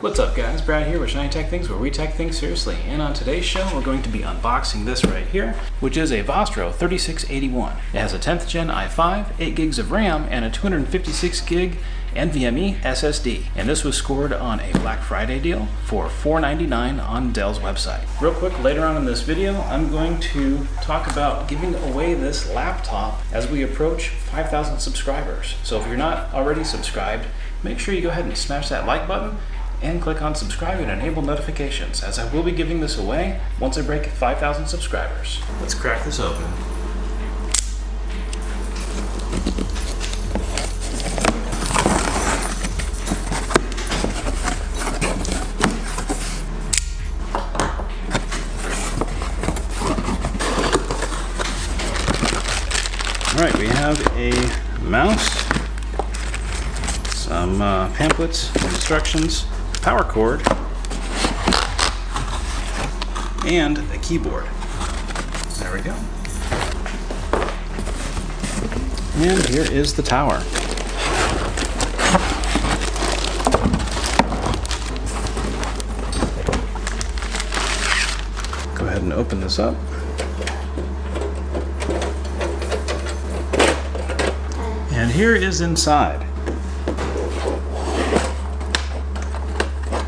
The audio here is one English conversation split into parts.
What's up guys, Brad here with Shiny Tech Things, where we tech things seriously. And on today's show, we're going to be unboxing this right here, which is a Vostro 3681. It has a 10th gen i5, 8 gigs of RAM, and a 256 gig NVMe SSD. And this was scored on a Black Friday deal for $4.99 on Dell's website. Real quick, later on in this video, I'm going to talk about giving away this laptop as we approach 5,000 subscribers. So if you're not already subscribed, make sure you go ahead and smash that like button and click on subscribe and enable notifications, as I will be giving this away once I break 5,000 subscribers. Let's crack this open. All right, we have a mouse, some pamphlets, instructions, power cord, and a keyboard. There we go. And here is the tower. Go ahead and open this up. And here is inside.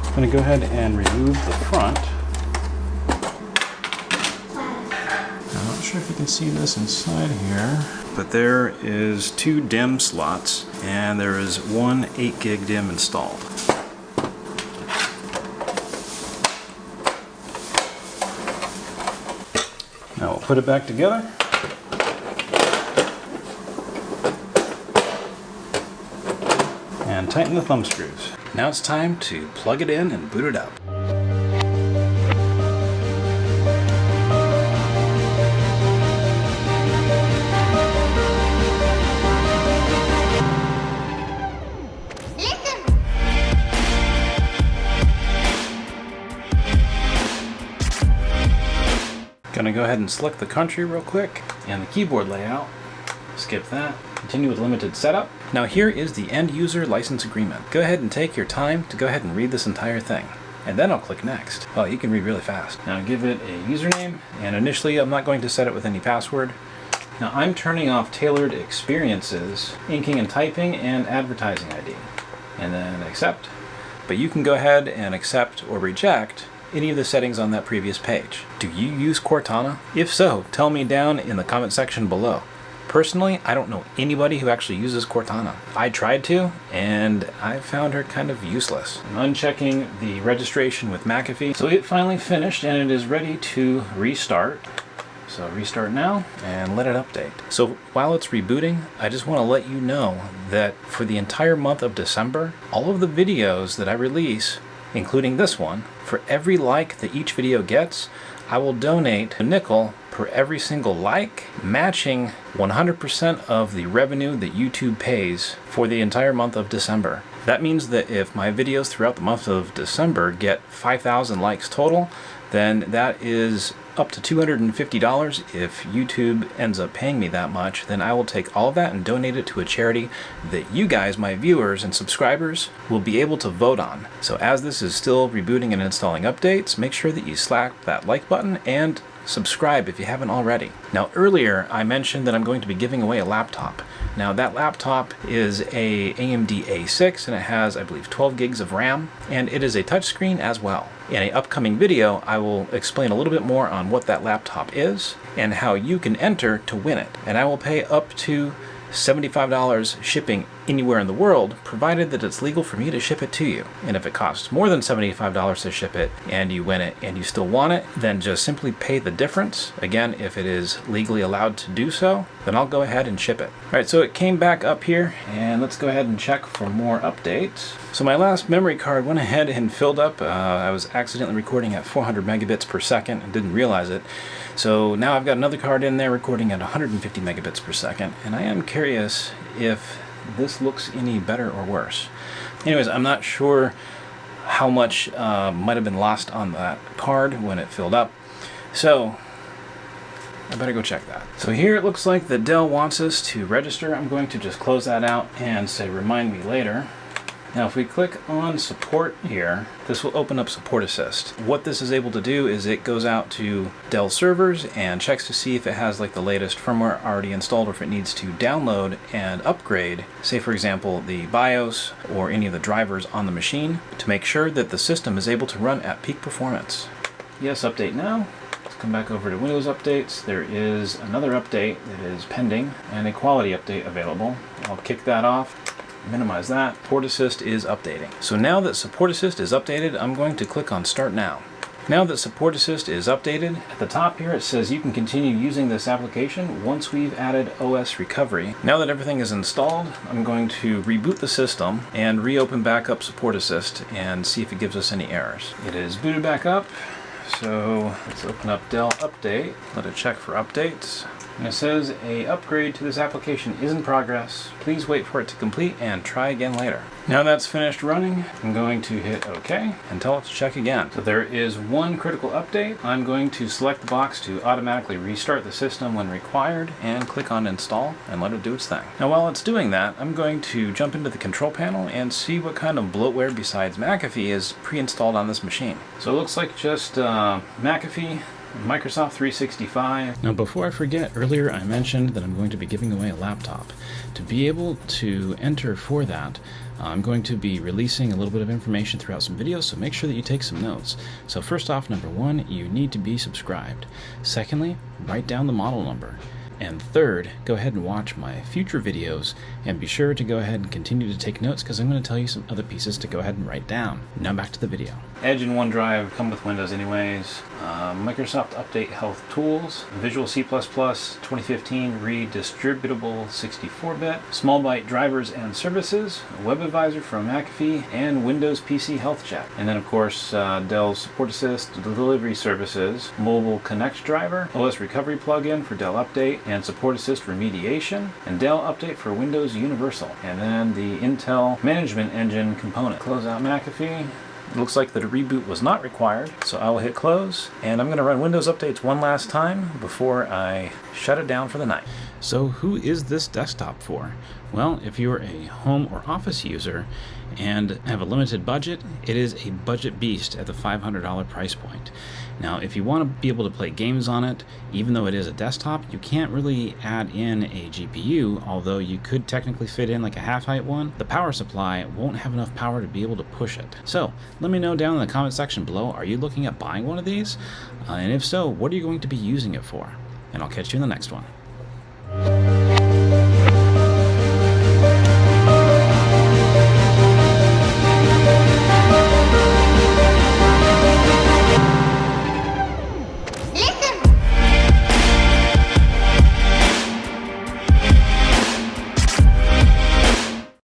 I'm going to go ahead and remove the front. I'm not sure if you can see this inside here, but there is 2 DIMM slots and there is one 8 gig DIMM installed. Now we'll put it back together. And tighten the thumb screws. Now it's time to plug it in and boot it up. Gonna go ahead and select the country real quick and the keyboard layout. Skip that. Continue with limited setup. Now here is the end user license agreement. Go ahead and take your time to go ahead and read this entire thing. And then I'll click next. Oh, you can read really fast. Now give it a username, and initially I'm not going to set it with any password. Now I'm turning off tailored experiences, inking and typing, and advertising ID. And then accept. But you can go ahead and accept or reject any of the settings on that previous page. Do you use Cortana? If so, tell me down in the comment section below. Personally, I don't know anybody who actually uses Cortana. I tried to, and I found her kind of useless. I'm unchecking the registration with McAfee. So it finally finished, and it is ready to restart. So restart now, and let it update. So while it's rebooting, I just want to let you know that for the entire month of December, all of the videos that I release, including this one, for every like that each video gets, I will donate a nickel per every single like, matching 100% of the revenue that YouTube pays for the entire month of December. That means that if my videos throughout the month of December get 5,000 likes total, then that is up to $250. If YouTube ends up paying me that much, then I will take all of that and donate it to a charity that you guys, my viewers and subscribers, will be able to vote on. So as this is still rebooting and installing updates, make sure that you slap that like button and subscribe if you haven't already. Now earlier I mentioned that I'm going to be giving away a laptop. Now that laptop is a AMD A6 and it has, I believe, 12 gigs of RAM, and it is a touchscreen as well. In an upcoming video I will explain a little bit more on what that laptop is and how you can enter to win it. And I will pay up to $75 shipping anywhere in the world, provided that it's legal for me to ship it to you. And if it costs more than $75 to ship it and you win it and you still want it, then just simply pay the difference. Again, if it is legally allowed to do so, then I'll go ahead and ship it. All right, so it came back up here, and let's go ahead and check for more updates. So my last memory card went ahead and filled up. I was accidentally recording at 400 megabits per second and didn't realize it. So now I've got another card in there recording at 150 megabits per second, and I am curious if this looks any better or worse. Anyways, I'm not sure how much might have been lost on that card when it filled up. So I better go check that. So here it looks like the Dell wants us to register. I'm going to just close that out and say remind me later. Now if we click on support here, this will open up Support Assist. What this is able to do is it goes out to Dell servers and checks to see if it has like the latest firmware already installed or if it needs to download and upgrade, say for example the BIOS or any of the drivers on the machine, to make sure that the system is able to run at peak performance. Yes, update now. Let's come back over to Windows updates. There is another update that is pending and a quality update available. I'll kick that off. Minimize that. Support Assist is updating. So now that Support Assist is updated, I'm going to click on Start Now. Now that Support Assist is updated, at the top here it says you can continue using this application once we've added OS recovery. Now that everything is installed, I'm going to reboot the system and reopen back up Support Assist and see if it gives us any errors. It is booted back up, so let's open up Dell Update, let it check for updates. And it says a upgrade to this application is in progress. Please wait for it to complete and try again later. Now that's finished running, I'm going to hit OK and tell it to check again. So there is one critical update. I'm going to select the box to automatically restart the system when required and click on Install and let it do its thing. Now while it's doing that, I'm going to jump into the control panel and see what kind of bloatware besides McAfee is pre-installed on this machine. So it looks like just McAfee, Microsoft 365. Now before I forget, earlier I mentioned that I'm going to be giving away a laptop. To be able to enter for that, I'm going to be releasing a little bit of information throughout some videos, so make sure that you take some notes. So first off, number one, you need to be subscribed. Secondly, write down the model number. And third, go ahead and watch my future videos and be sure to go ahead and continue to take notes because I'm going to tell you some other pieces to go ahead and write down. Now back to the video. Edge and OneDrive come with Windows anyways. Microsoft Update Health Tools, Visual C++, 2015 Redistributable 64-bit, Small Byte Drivers and Services, Web Advisor from McAfee, and Windows PC Health Check. And then of course Dell Support Assist, Delivery Services, Mobile Connect Driver, OS Recovery Plugin for Dell Update, and Support Assist Remediation, and Dell Update for Windows Universal, and then the Intel Management Engine component. Close out McAfee. It looks like the reboot was not required, so I will hit close, and I'm going to run Windows updates one last time before I shut it down for the night. So who is this desktop for? Well, if you're a home or office user and have a limited budget, it is a budget beast at the $500 price point. Now, if you want to be able to play games on it, even though it is a desktop, you can't really add in a GPU, although you could technically fit in like a half-height one. The power supply won't have enough power to be able to push it. So, let me know down in the comment section below, are you looking at buying one of these? And if so, what are you going to be using it for? And I'll catch you in the next one.